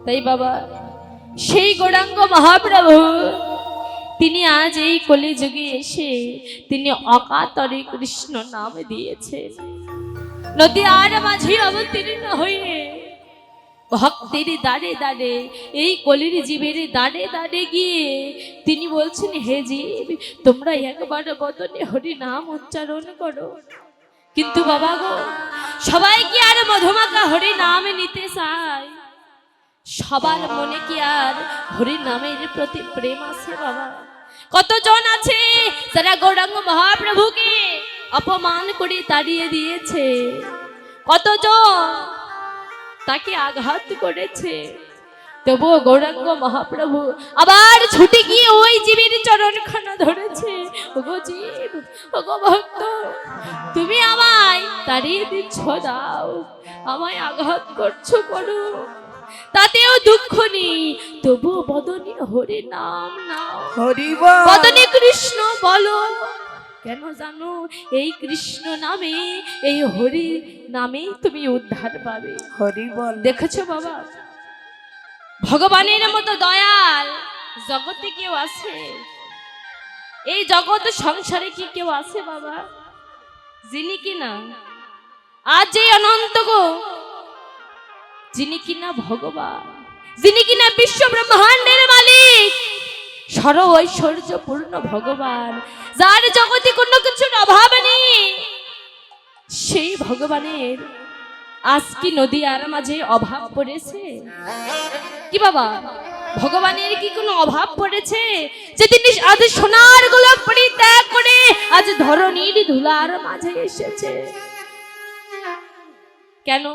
তাই বাবা সেই গৌরাঙ্গ মহাপ্রভু তিনি আজ এই কলিযুগে এসে তিনি অকাতরে কৃষ্ণ নাম দিয়েছেন। নদী আর মাঝে অবতীর্ণ হয়ে ভক্তের দাঁড়ে দাঁড়ে এই কলির জীবের দাঁড়ে দাঁড়ে গিয়ে তিনি বলছেন, হে জীব তোমরা একবার বদনে হরি নাম উচ্চারণ করো। কিন্তু বাবা গো, সবাই কি আর মধুমাখা হরি নাম নিতে চায়? সবার মনে কি আর হরি নামের প্রতি প্রেম আছে বাবা? কতজন আছে যারা গৌরাঙ্গ মহাপ্রভুকে অপমান করে তাড়িয়ে দিয়েছে, কতজন তাকে আঘাত করেছে, তবুও গৌরাঙ্গ মহাপ্রভু আবার ছুটে গিয়ে ওই জীবের চরণখানা ধরেছে। ওগো জীব, ওগো ভক্ত, তুমি আমায় তাড়িয়ে দিচ্ছ, দাও, আমায় আঘাত করছো করো, তাতেও দুঃখ নেই, তবু বদনে হরি নাম নাও, বদনে কৃষ্ণ বলো। কেন জানো? এই কৃষ্ণ নামে, এই হরি নামে তুমি উদ্ধার পাবে। হরি বল। দেখেছো বাবা, ভগবানের মতো দয়াল জগতে কেউ আছে? এই জগৎ সংসারে কি কেউ আছে বাবা, যিনি কিনা আজ এই অনন্ত গো, যিনি কিনা ভগবান, যিনি কিনা বিশ্ব ব্রহ্মাণ্ডের মালিক, সর্ব ঐশ্বর্যপূর্ণ ভগবান, যার জগতে কোনো কিছুর অভাব নেই, সেই ভগবানের আজ কি নদী আর মাঝে অভাব পড়েছে? কি বাবা, ভগবানের কি কোনো অভাব পড়েছে যে তিনি আজ সোনার গোলক পরিত্যাগ করে আজ ধরণীর ধুলার মাঝে এসেছে? কেন?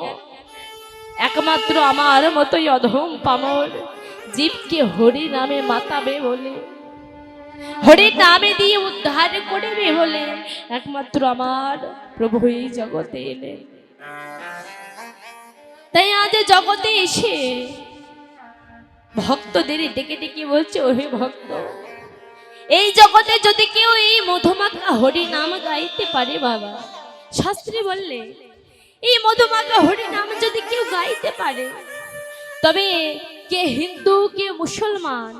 একমাত্র আমার মতোই অধম পামর জীবকে হরি নামে মাতাবে বলে, হরি নামে দিয়ে উদ্ধার করবে বলে একমাত্র আমার প্রভু এই জগতে এলেন। তাই আজ জগতে এসে ভক্তদের ডেকে ডেকে বলছে, ওহে ভক্ত, এই জগতে যদি কেউ এই মধুমাখা হরি নাম গাইতে পারে বাবা, শাস্ত্রী বললে এই মধুমাখা হরি নাম যদি কেউ গাইতে পারে, তবে কে হিন্দু, কে মুসলমান,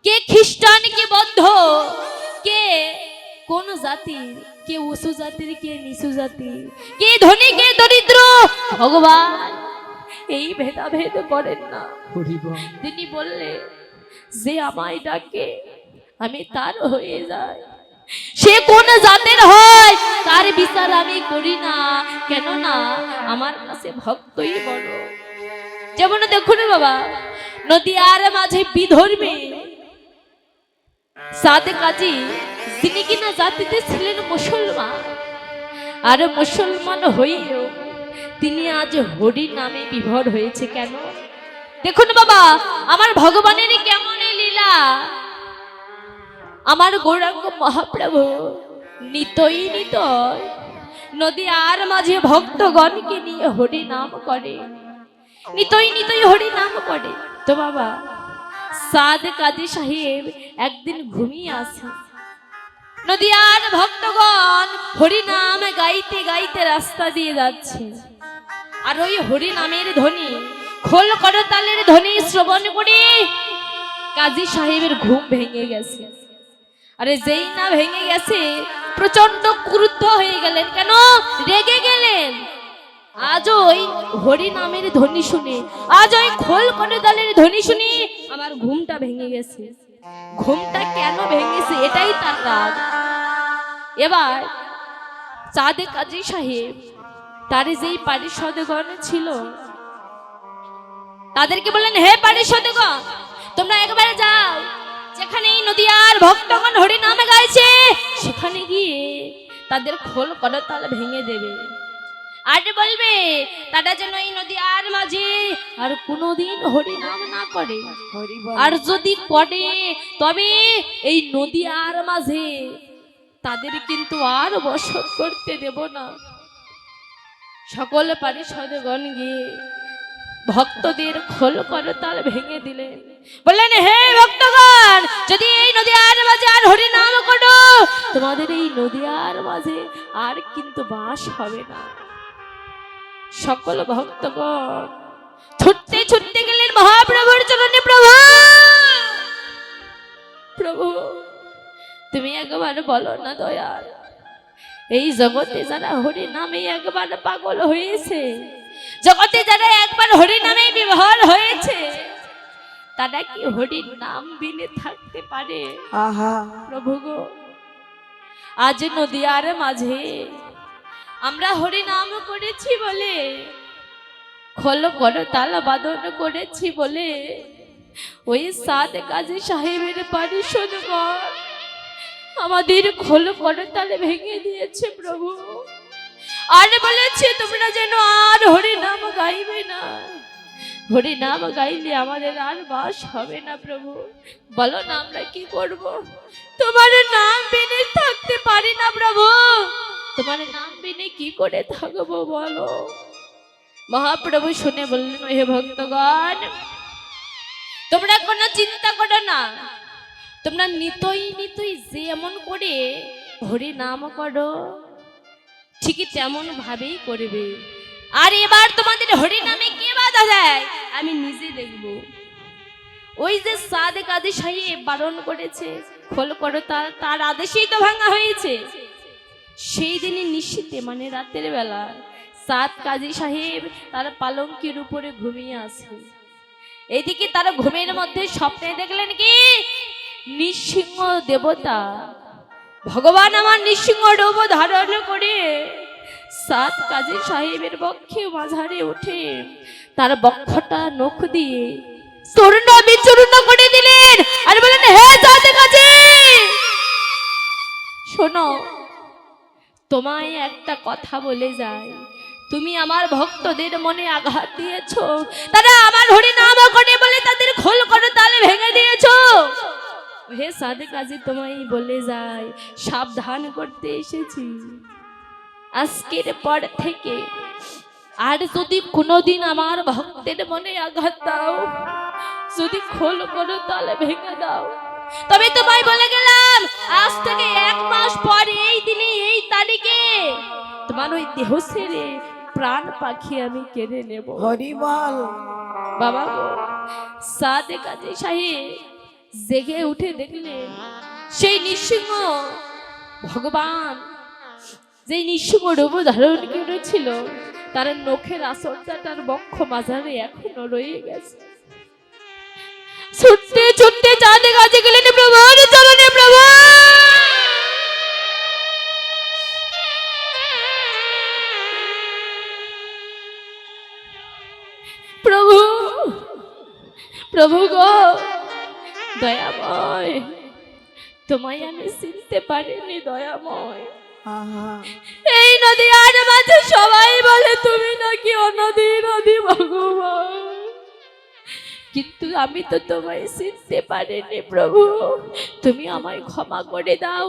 কে খ্রিস্টান, কে বৌদ্ধ, কে কোন জাতির, কে উঁচু জাতির, কে নিচু জাতির, কে ধনী, কে দরিদ্র, ভগবান এই ভেদাভেদ করেন না। তিনি বললে যে আমায় ডাকে আমি তার হয়ে যাই, সে কোন জাতের হয় তার বিচার আমি করি না, কেননা আমার কাছে ভক্তই বড়। যেমন দেখুন বাবা, নদিয়ার মাঝে বিধর্মী সাদে কাজী, যিনি কিনা জাতিতে ছিলেন মুসলমান, আর মুসলমান হয়েও তিনি আজ হরি নামে বিভোর হয়েছে। কেন? দেখুন বাবা, আমার ভগবানের কেমন লীলা। আমার গৌরাঙ্গ মহাপ্রভু নিতই নিতই নদী আর মাঝে ভক্তগণকে নিয়ে হরি নাম করে, নিতই নিতই হরি নাম করে। তো বাবা, সাদ কাজী সাহেব একদিন ঘুমিয়ে আছে, নদিয়ার ভক্তগণ হরি নাম গাইতে গাইতে রাস্তা দিয়ে যাচ্ছে, আর ওই হরি নামের ধ্বনি, খোল করতালের ধ্বনি শ্রবণ করে কাজী সাহেবের ঘুম ভেঙে গেছে। আরে যেই না ভেঙে গেছে, প্রচন্ড ক্রুদ্ধ হয়ে গেলেন। কেন? রেগে গেলেন। আজ ওই হরি নামের ধ্বনি শুনে, আজ ওই খোল করতালের ধ্বনি শুনে আমার ঘুমটা ভেঙে গেছে। ঘুমটা কেন ভেঙেছে এটাই তার রাগ। এবার সাদে কাজী সাহেব তার যেই পারিষদগণ ছিল তাদেরকে বললেন, হে পারিষদগণ, তোমরা একবারে যাও, যেখানে এই নদিয়ার ভক্তগণ হরি নামে গাইছে সেখানে গিয়ে তাদের খোল করতাল ভেঙে দেবে, আর বলবে তারা যেন এই নদিয়ার মাঝে আর কোনোদিন হরি নাম না করে, আর যদি করে তবে এই নদিয়ার মাঝে তাদের কিন্তু আর বসত করতে দেব না। সকল পারিষদগণ গিয়ে ভক্তদের খোল করতাল ভেঙে দিলেন, বললেন, হে ভক্তগণ, যদি এই নদিয়ার মাঝে আর হরি নাম করো, তোমাদের এই নদিয়ার মাঝে আর কিন্তু বাস হবে না। সকল ভক্তগণ ছুটতে ছুটতে গেলেন মহাপ্রভুর চরণে। প্রভু, প্রভু, তুমি একবার বলো না দয়াল, এই জগতে যারা হরি নামে একবার পাগল হয়েছে, জগতে যারা একবার হরি নামে বিভোর হয়েছে, তারা কি হরির নাম বিনে থাকতে পারে? প্রভু গো, আজ নদিয়ার মাঝে আমরা হরি নাম করেছি বলে, খোল করতাল বাদন করেছি বলে, ওই সাত কাজী সাহেবের পারিষদগণ আমাদের খোল করতাল ভেঙে দিয়েছে প্রভু। আর বলেছে তোমরা যেন আর হরি নাম গাইবে না, হরি নাম গাইলে আমাদের আর বাস হবে না। প্রভু, বলো না আমরা কি করব? তোমার নাম বিনে থাকতে পারি না প্রভু, তোমার নাম বিনে কি করে থাকবো বলো? মহাপ্রভু শুনে বললেন, হে ভক্তগণ, তোমরা কোনো চিন্তা করো না, তোমরা নিতই নিতই যেমন করে হরি নাম করো ঠিকই তেমন ভাবেই করবে। আর এবার তোমাদের হরি নামে কে বাধা দেয় আমি নিজে দেখব। ওই যে সাদে কাজী সাহেব বারণ করেছে খোল করো, তার আদেশেই তো ভাঙা হয়েছে। সেই দিনই নিশ্চিতে মানে রাতের বেলা সাত কাজী সাহেব তার পালঙ্কের উপরে ঘুমিয়ে আছে। এইদিকে তার ঘুমের মধ্যে স্বপ্নে দেখলেন কি নৃসিংহ দেবতা ভগবান আমার নৃসিংহ রূপ ধারণ করে সাত কাজী সাহেবের বক্ষে মাঝারে উঠে তার বক্ষটা নখ দিয়ে চূর্ণ বিচূর্ণ করে দিলেন। আর বলেন, হে সাত কাজী, শোনো, তোমায় একটা কথা বলে যায়, তুমি আমার ভক্তদের মনে আঘাত দিয়েছো, তারা আমার হরি নাম করে বলে তাদের খোল করতাল ভেঙে দিয়েছো। হে সাধে কাজী, তোমায় বলে যায়, সাবধান করতে এসেছি। আজকের পর থেকে আর যদি কোনোদিন আমার ভক্তের মনে আঘাত দাও, যদি খোল করতাল ভেঙে দাও, তবে তোমায় বলে গেলাম আজ থেকে 1 মাস পর এই দিনে এই তারিখে তোমার ওই দেহ ছেড়ে প্রাণ পাখি আমি কেড়ে নেব। হরিবল। বাবা গো, সাদে কাজী সাহেব জেগে উঠে দেখলেন সেই নৃসিংহ ভগবান যে নৃসিংহ রূপ ধারণ করেছিল তার নখের আসরটা তার বক্ষ মাঝারে এখনো রয়ে গেছে। ছুটতে ছুটতে চাঁদে কাজে গেলেন প্রভুর চরণে। প্রভু, প্রভু, প্রভু গো, দয়াময়, তোমায় আমি চিনতে পারিনি দয়াময়। এই নদী আর মাঝে সবাই বলে তুমি নাকি অনদী নদী ভগবান, কিন্তু আমি তো তোমায় চিনতে পারিনি প্রভু, তুমি আমায় ক্ষমা করে দাও,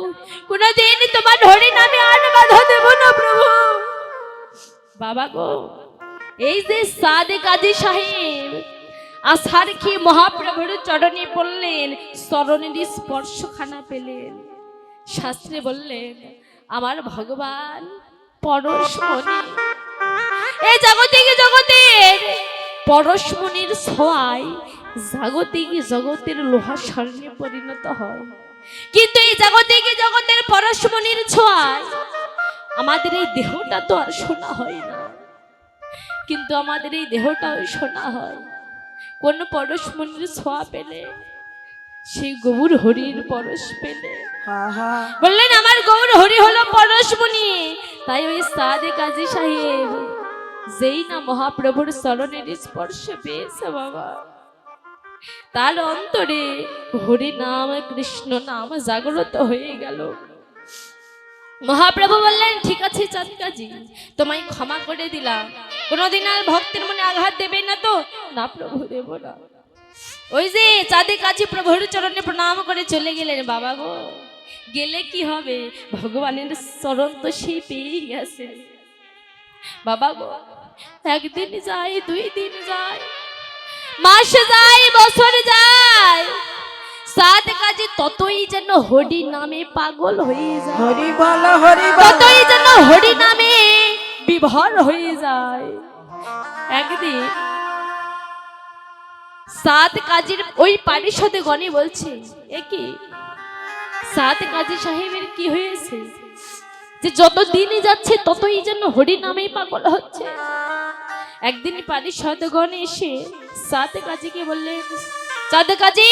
কোনদিন তোমার হরি নামে আর বাধা দেব না প্রভু। বাবা গো, এই যে সাদে কাজী সাহেব আসার কি মহাপ্রভুর চরণে পড়লেন, চরণের স্পর্শখানা পেলেন, শাস্ত্রে বললেন আমার ভগবান পরশমণি, এই জাগতিক জগতের পরশমণির ছোঁয়ায় জাগতিক জগতের লোহা স্বর্ণে পরিণত হয়, কিন্তু এই জাগতিক জগতের পরশমণির ছোঁয়ায় আমাদের এই দেহটা তো আর সোনা হয় না, কিন্তু আমাদের এই দেহটাও সোনা হয় কোন পরশমণির ছোঁয়া পেলে, সেই গৌর হরির পরশ পেলে। বললেন আমার গৌর হরি হলো পরশমণি। তাই ওই সাদে কাজী সাহেব যেই না মহাপ্রভুর চরণের স্পর্শ পেয়েছে বাবা, তার অন্তরে হরি নাম কৃষ্ণ নাম জাগ্রত হয়ে গেল। মহাপ্রভু বললেন, ঠিক আছে চাঁদ কাজী, তোমায় ক্ষমা করে দিলাম, কোনোদিন আর ভক্তের মনে আঘাত দেবে না তো? না প্রভু, দেব না। ওই যে চাঁদে কাজী প্রভুর চরণে প্রণাম করে চলে গেলেন। বাবা গো, গেলে কি হবে, ভগবানের চরণ তো সেই পেয়েই গেছে। বাবা গো, একদিন যায়, 2 দিন যায়, মাস যায়, বছর যায়, সাত কাজে ততই যেন হরি নামে পাগল হয়ে যায়, হরি বল হরি বল, ততই যেন হরি নামে বিভোর হয়ে যায়। একদিন সাত কাজীর ওই পারিষদে গণে বলছে, এ কি সাত কাজী সাহেবের কি হয়েছে যে যত দিনই যাচ্ছে ততই যেন হরি নামেই পাগল হচ্ছে। একদিন পারিষদ গণে এসে সাত কাজীকে বললেন, সাত কাজী,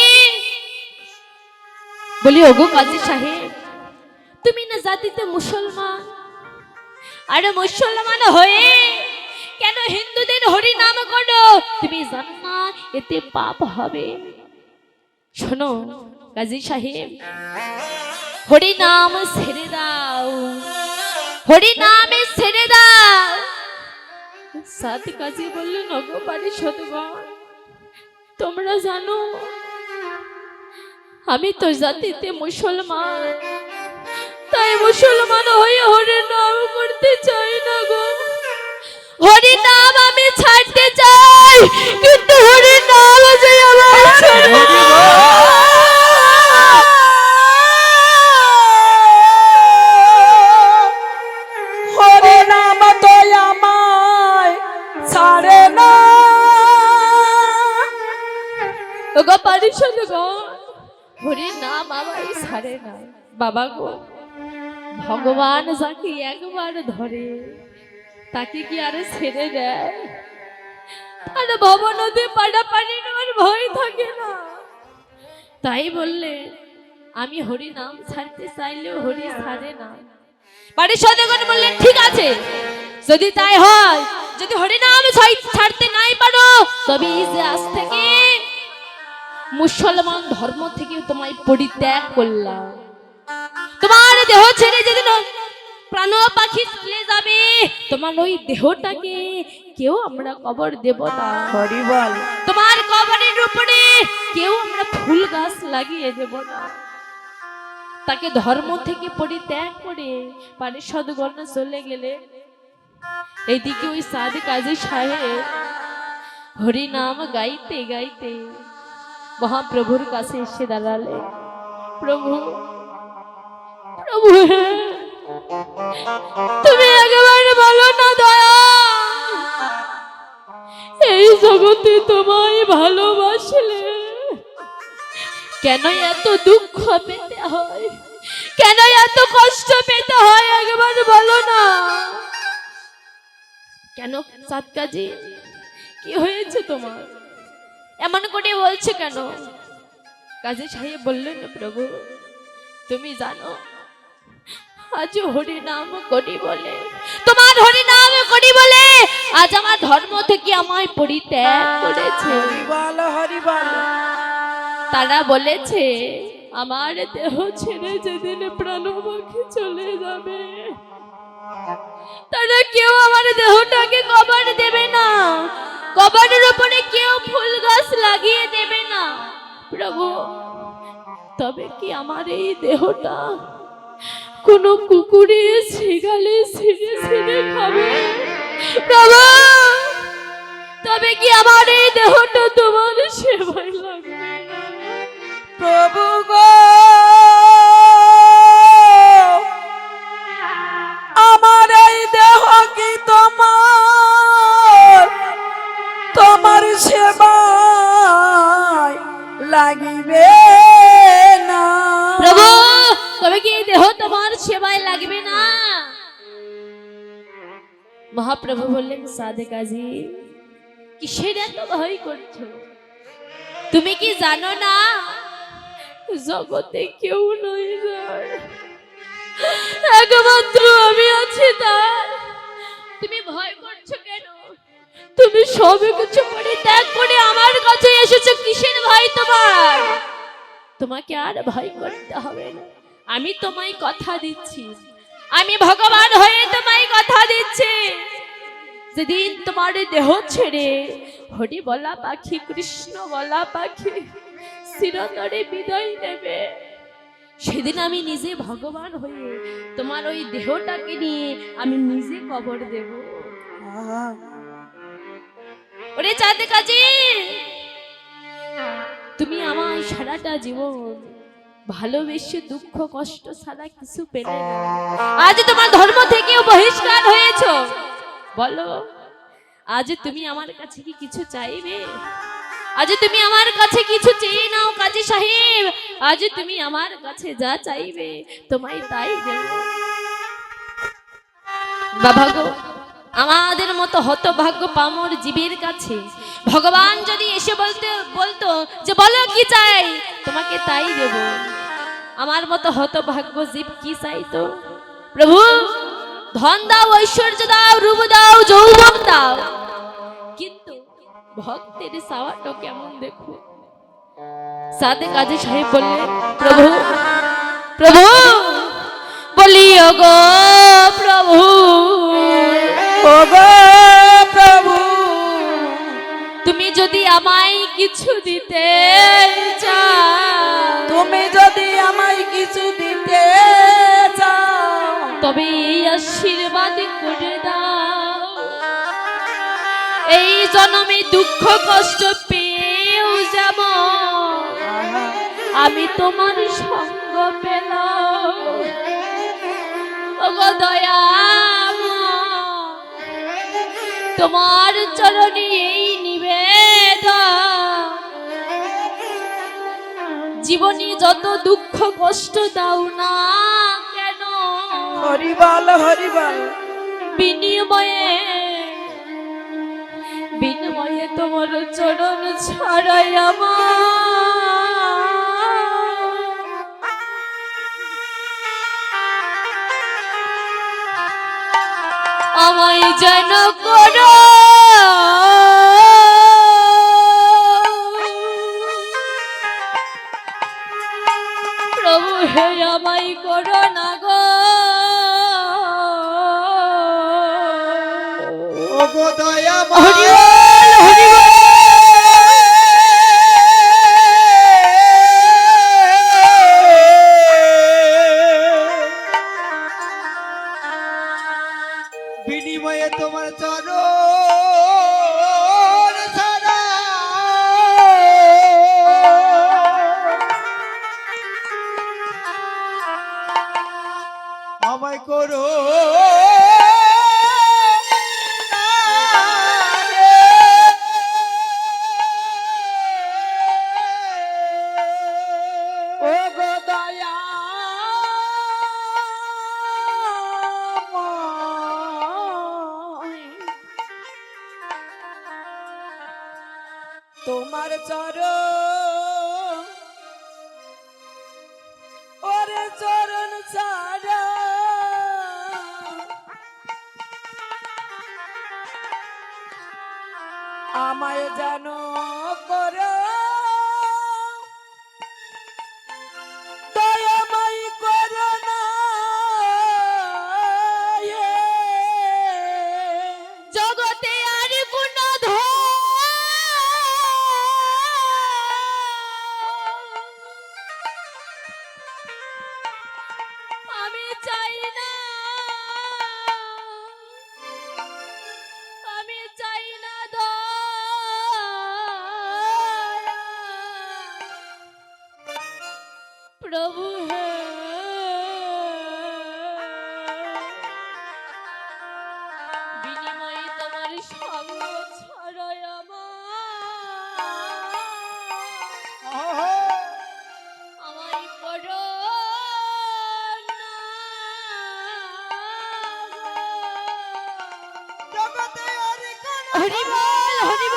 বলি ওগো কাজী সাহেব, তুমি না জাতিতে মুসলমান, আর মুসলমান হয়ে কেন হিন্দুদের হরি নাম করো? তুমি জানো না এতে পাপ হবে? শোনো কাজী সাহেব, হরি নাম ছেড়ে দাও, হরি নামে ছেড়ে দাও। সাত কাজী বললেন, ওগো পারিষদগণ, তোমরা জানো আমি তো জাতিতে মুসলমান, তাই মুসলমান হয়ে হরি নাম করতে চাই না গো। হরি নাম আমি ছাড়তে চাই, কিন্তু হরি নাম যে আমার ছাড়বো না। হরি নাম তো আমায় ছাড়ে না। ওগো পারিষদগণ, হরি নাম আমায় ছাড়ে না। বাবা গো, ভগবান যাকে একবার ধরে তাকে কি আর ছেড়ে দেয়? আর ভবনদী পাড়া পানি নেওয়ার ভয় থাকে না। তাই বললে আমি হরি নাম ছাড়তে চাইলেও হরি ছাড়ে না। পারিষদগণ বললেন, ঠিক আছে, যদি তাই হয়, যদি হরি নাম ছাড়তে নাই পারো, তবে এই যে আজ থেকে মুসলমান ধর্ম থেকে তোমায় পরিত্যাগ করলাম। তোমার দেহ ছেড়ে যেদিন প্রাণ পাখি চলে যাবে, তোমার ওই দেহটাকে কেউ আমরা কবর দেব না। হরি বল। তোমার কবরের উপরে কেউ আমরা ফুল গাছ লাগিয়ে দেব না। তাকে ধর্ম থেকে পরিত্যাগ করে পারিষদগণ চলে গেলে, এইদিকে ওই সাদ কাজী সাহেব হরি নাম গাইতে গাইতে মহাপ্রভুর কাছে এসে দাঁড়ালে, প্রভু, প্রভু, তুমি একেবারে বলো না দয়া, এই জগতে তোমায় ভালোবাসলে কেন এত দুঃখ পেতে হয়, কেন এত কষ্ট পেতে হয়, একবার বলো না। কেন সাত কাজী, কি হয়েছে তোমার, এমন করে বলছো কেন? কাজী সাহেব বললেন, প্রভু তুমি জানো আজ হরি নাম করি বলে, তোমার হরি নাম করি বলে আজ আমার ধর্ম থেকে আমায় পরিত্যাগ করেছে। হরি বল, হরি বল। তারা বলেছে আমার দেহ ছেড়ে যেদিন প্রাণপাখি চলে যাবে, তারা কেউ আমার দেহটাকে কবর দেবে না, কবরের উপরে কেউ ফুল গাছ লাগিয়ে দেবে না। প্রভু, তবে কি আমার এই দেহটা কোনো কুকুরে শিগালে ছিঁড়ে ছিঁড়ে খাবে? প্রভু, তবে কি আমার এই দেহটা তোমার সেবায় লাগবে না? প্রভু গো, আমার এই দেহ কি তোমার, তোমার সেবায় লাগিবে না? প্রভু, তবে কি এই দেহ তোমার সেবায় লাগবে না? মহাপ্রভু বললেন, সাদে কাজী, কিসের এত ভয় করছো? তুমি কি জানো না জগতে কেউ নই যার, একমাত্র আমি আছি তার। তুমি ভয় করছো কেন? তুমি সব কিছু পরিত্যাগ করে আমার কাছে এসেছো, কিসের ভয় তোমার? তোমাকে আর ভয় করতে হবে না। আমি তোমায় কথা দিচ্ছি, আমি ভগবান হয়ে তোমায় কথা দিচ্ছি, যেদিন তোমার দেহ ছেড়ে হরি বলা পাখি, কৃষ্ণ বলা পাখি চিরতরে বিদায় নেবে, সেদিন আমি নিজে ভগবান হয়ে তোমার ওই দেহটাকে নিয়ে আমি নিজে কবর দেব। ওরে চাঁদে কাজী, তুমি আমায় সারাটা জীবন ভালোবেসে দুঃখ কষ্ট ছাড়া কিছু পেলে না, আজ তোমার ধর্ম থেকেও বহিষ্কার হয়েছো। বলো, আজ তুমি আমার কাছে কি কিছু চাইবে? আজ তুমি আমার কাছে কিছু চেয়ে নাও কাজী সাহেব, আজ তুমি আমার কাছে যা চাইবে তোমায় তাই দেব। বাবা গো, আমাদের মতো হতভাগ্য পামর জীবের কাছে ভগবান যদি এসে বলতো যে বলো কি চাই, তোমাকে তাই দেব, আমার মতো হতভাগ্য জীব কি চাইতো? প্রভু ধন দাও, ঐশ্বর্য দাও, রূপ দাও, যৌবন দাও, কিন্তু ভক্তের চাওয়াটা কেমন দেখো। সাথে কাজী সাহেব বললেন, প্রভু প্রভু বলি ওগো প্রভু, ওগো প্রভু, তুমি যদি আমায় কিছু দিতে চাও, তুমি যদি আমায় কিছু দিতে চাও, তবে এই আশীর্বাদ করে দাও, এই জন্মে দুঃখ কষ্ট পেয়েও যাব, আমি তোমার সঙ্গ পেলাম। ওগো দয়াময়, তোমার চরণে এই নিবেদন, জীবনে যত দুঃখ কষ্ট দাও না কেন, হরিবল হরিবল, বিনিময়ে বিনিময়ে তোমার চরণ ছাড়াই আমায় যেন করো প্রভু, হে আমায় করো না গো, ওগো দয়াময়, হরিবল হরিবল। বিনিময়ে তোমার চরণ ছাড়া আমায় করো ওগো দয়াময়, তোমার চরণ, ওরে চরণ ছাড়া আমায় জানো করো, দয়াময় করো না, জগতে আর কোন আমি চাই না, আমি চাই না প্রভু, হে বিনিময়ে তোমার সঙ্গ ছাড়াই আমায় করো না জগতে আর কোনো হরিবল হরিবল।